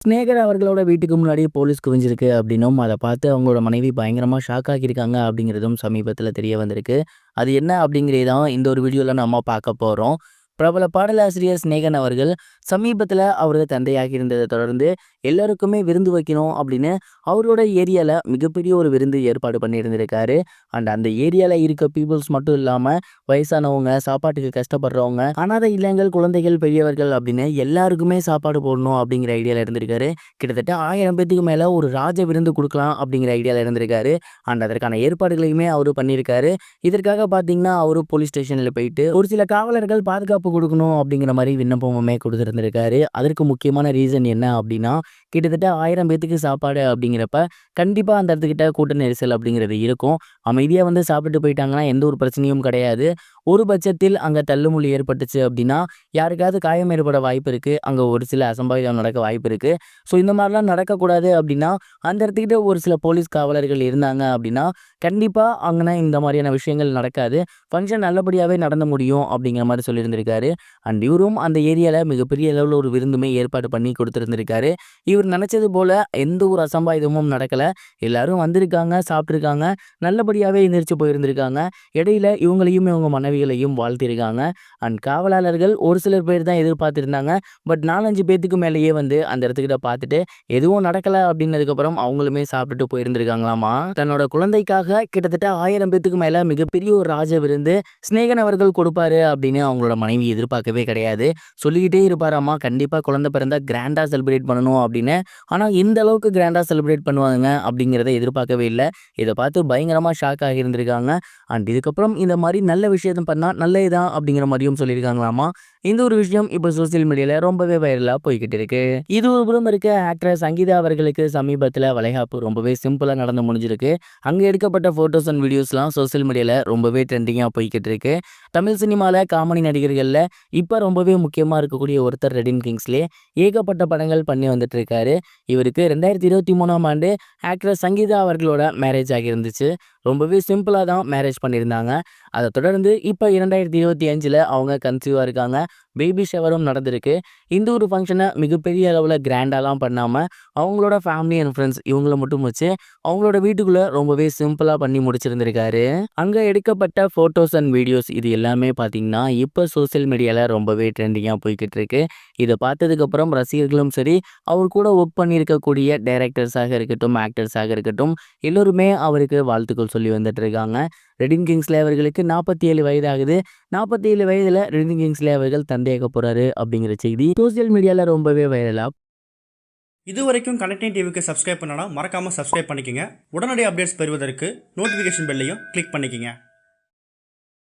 சிநேகர் அவர்களோட வீட்டுக்கு முன்னாடி போலீஸ் குவிஞ்சிருக்கு அப்படின்னும், அத பார்த்து அவங்களோட மனைவி பயங்கரமா ஷாக் ஆகியிருக்காங்க அப்படிங்கிறதும் சமீபத்தில தெரிய வந்திருக்கு. அது என்ன அப்படிங்கிறது தான் இந்த ஒரு வீடியோல நம்ம பார்க்க போறோம். பிரபல பாடலாசிரியர் சிநேகன் அவர்கள் சமீபத்தில அவரது தந்தையாகி இருந்ததை தொடர்ந்து எல்லாருக்குமே விருந்து வைக்கணும் அப்படின்னு அவரோட ஏரியால மிகப்பெரிய ஒரு விருந்து ஏற்பாடு பண்ணியிருந்திருக்காரு. அந்த ஏரியால இருக்க பீப்புள்ஸ் மட்டும் இல்லாம வயசானவங்க, சாப்பாட்டுக்கு கஷ்டப்படுறவங்க, அனாதை இல்லங்கள், குழந்தைகள், பெரியவர்கள் அப்படின்னு எல்லாருக்குமே சாப்பாடு போடணும் அப்படிங்கிற ஐடியால இருந்திருக்காரு. கிட்டத்தட்ட 1000 பேத்துக்கு மேல ஒரு ராஜ விருந்து குடுக்கலாம் அப்படிங்கிற ஐடியால இருந்திருக்காரு. அதற்கான ஏற்பாடுகளையுமே அவரு பண்ணியிருக்காரு. இதற்காக பார்த்தீங்கன்னா, அவரு போலீஸ் ஸ்டேஷன்ல போயிட்டு ஒரு சில காவலர்கள் பாதுகாப்பு குடுக்கணும் அப்படிங்கிற மாரி விண்ணப்பமுமே குடுத்திருந்திருக்காரு. அதற்கு முக்கியமான ரீசன் என்ன அப்படின்னா, கிட்டத்தட்ட 1000 பேத்துக்கு சாப்பாடு அப்படிங்கிறப்ப, கண்டிப்பா அந்த இடத்துக்கிட்ட கூட்ட நெரிசல் அப்படிங்கிறது இருக்கும். அமைதியா வந்து சாப்பிட்டுட்டு போயிட்டாங்கன்னா, எந்த ஒரு பிரச்சனையும் கிடையாது. ஒரு பட்சத்தில் அங்க தள்ளுமுள்ளு ஏற்பட்டுச்சு அப்படின்னா, யாருக்காவது காயம் ஏற்பட வாய்ப்பு இருக்கு. அங்க ஒரு சில அசம்பாவிதம் நடக்க வாய்ப்பு இருக்கு. ஸோ இந்த மாரிலாம் நடக்கக்கூடாது அப்படின்னா, அந்த இடத்துக்கிட்ட ஒரு சில போலீஸ் காவலர்கள் இருந்தாங்க அப்படின்னா, கண்டிப்பா அங்கன இந்த மாரியான விஷயங்கள் நடக்காது. ஃபங்ஷன் நல்லபடியாவே நடந்து முடியும் அப்படிங்கிற மாரி சொல்லியிருந்திருக்காரு. இவரும் அந்த ஏரியால மிகப்பெரிய அளவுல ஒரு விருந்துமே ஏற்பாடு பண்ணி குடுத்திருந்திருக்காரு. இவர் நினைச்சது போல எந்த ஒரு அசம்பாவிதமும் நடக்கல. எல்லாரும் வந்திருக்காங்க, சாப்பிட்டுருக்காங்க. நல்லபடியாவே எந்திரிச்சு போயிருந்திருக்காங்க. இடையில இவங்களையும் இவங்க மனைவிகளையும் வாழ்த்திருக்காங்க. காவலாளர்கள் ஒரு சிலர் பேர் தான் எதிர்பார்த்திருந்தாங்க. பட் 4, 5 பேத்துக்கு மேலேயே வந்து அந்த இடத்துக்கிட்ட பார்த்துட்டு எதுவும் நடக்கல அப்படின்னதுக்கப்புறம் அவங்களுமே சாப்பிட்டுட்டு போயிருந்திருக்காங்களாமா. தன்னோட குழந்தைக்காக கிட்டத்தட்ட 1000 பேத்துக்கு மேல மிகப்பெரிய ஒரு ராஜ விருந்து சிநேகன் அவர்கள் கொடுப்பாரு அப்படின்னு அவங்களோட மனைவி எதிர்பார்க்கவே கிடையாது. சொல்லிக்கிட்டே இருப்பாராமா, கண்டிப்பா குழந்தை பிறந்தா கிராண்டா செலிப்ரேட் பண்ணணும் அப்படின்னு. ஆனா இந்த அளவுக்கு கிராண்டா செலிப்ரேட் பண்ணுவாங்க அப்படிங்கிறத எதிர்பார்க்கவே இல்ல. இத பார்த்து பயங்கரமா ஷாக் ஆகியிருந்திருக்காங்க. இதுக்கப்புறம் இந்த மாரி நல்ல விஷயத்த பண்ணா நல்லதுதான் அப்படிங்கிற மாரியும் சொல்லியிருக்காங்களாமா. இந்த ஒரு விஷயம் இப்ப சோசியல் மீடியால ரொம்பவே வைரலா போய்க்கிட்டு இருக்கு. இது ஒரு புறம் இருக்க, ஆக்ட்ரஸ் சங்கீதா அவர்களுக்கு சமீபத்தில வளைகாப்பு ரொம்பவே சிம்பிளா நடந்து முடிஞ்சிருக்கு. அங்க எடுக்கப்பட்ட ஃபோட்டோஸ் அண்ட் வீடியோஸ்லாம் சோசியல் மீடியால ரொம்பவே ட்ரெண்டிங்கா போய்க்கிட்டு இருக்கு. தமிழ் சினிமால காமெடி நடிகர்கள்ல இப்ப ரொம்பவே முக்கியமா இருக்கக்கூடிய ஒருத்தர் ரெடின் கிங்ஸ்லே ஏகப்பட்ட படங்கள் பண்ணி வந்துட்டு இருக்காரு. இவருக்கு 2023ஆம் ஆண்டு ஆக்ட்ரஸ் சங்கீதா அவர்களோட மேரேஜ் ஆகியிருந்துச்சு. ரொம்பவே சிம்பிளா தான் மேரேஜ் பண்ணியிருந்தாங்க. அத தொடர்ந்து இப்ப 2025ல அவங்க கன்சீவா இருக்காங்க. பேபி ஷவரும் நடந்திருக்கு. இந்த ஒரு ஃபங்ஷன மிகப்பெரிய அளவுல கிராண்டாலாம் பண்ணாம, அவங்களோட ஃபேமிலி அண்ட் ஃப்ரெண்ட்ஸ் இவங்கள மட்டும் வச்சு அவங்களோட வீட்டுக்குள்ள ரொம்பவே சிம்பிளா பண்ணி முடிச்சிருந்திருக்காரு. அங்க எடுக்கப்பட்ட ஃபோட்டோஸ் அண்ட் வீடியோஸ் இது எல்லாமே பார்த்தீங்கன்னா, இப்ப சோசியல் மீடியால ரொம்பவே ட்ரெண்டிங்கா போய்க்கிட்டு இருக்கு. இத பார்த்ததுக்கப்புறம் ரசிகர்களும் சரி, அவர் கூட ஒர்க் பண்ணியிருக்கக்கூடிய டைரக்டர்ஸாக இருக்கட்டும், ஆக்டர்ஸாக இருக்கட்டும், எல்லோருமே அவருக்கு வாழ்த்துக்கள் சொல்லி வந்துட்டு இருக்காங்க. ரெடின் கிங்ஸ்லே அவர்களுக்கு 47 வயது ஆகுது. 47 வயதுல ரெடின் கிங்ஸ்லே அவர்கள் தந்தையாக போறாரு அப்படிங்கிற செய்தி சோசியல் மீடியால ரொம்பவே வைரலா. இதுவரைக்கும் கனெக்டிங் டிவிக்கு சப்ஸ்கிரைப் பண்ணனா மறக்காம சப்ஸ்கிரைப் பண்ணிக்கங்க. உடனடி அப்டேட்ஸ் பெறுவதற்கு நோட்டிஃபிகேஷன் பெல்லையும் கிளிக் பண்ணிக்கங்க.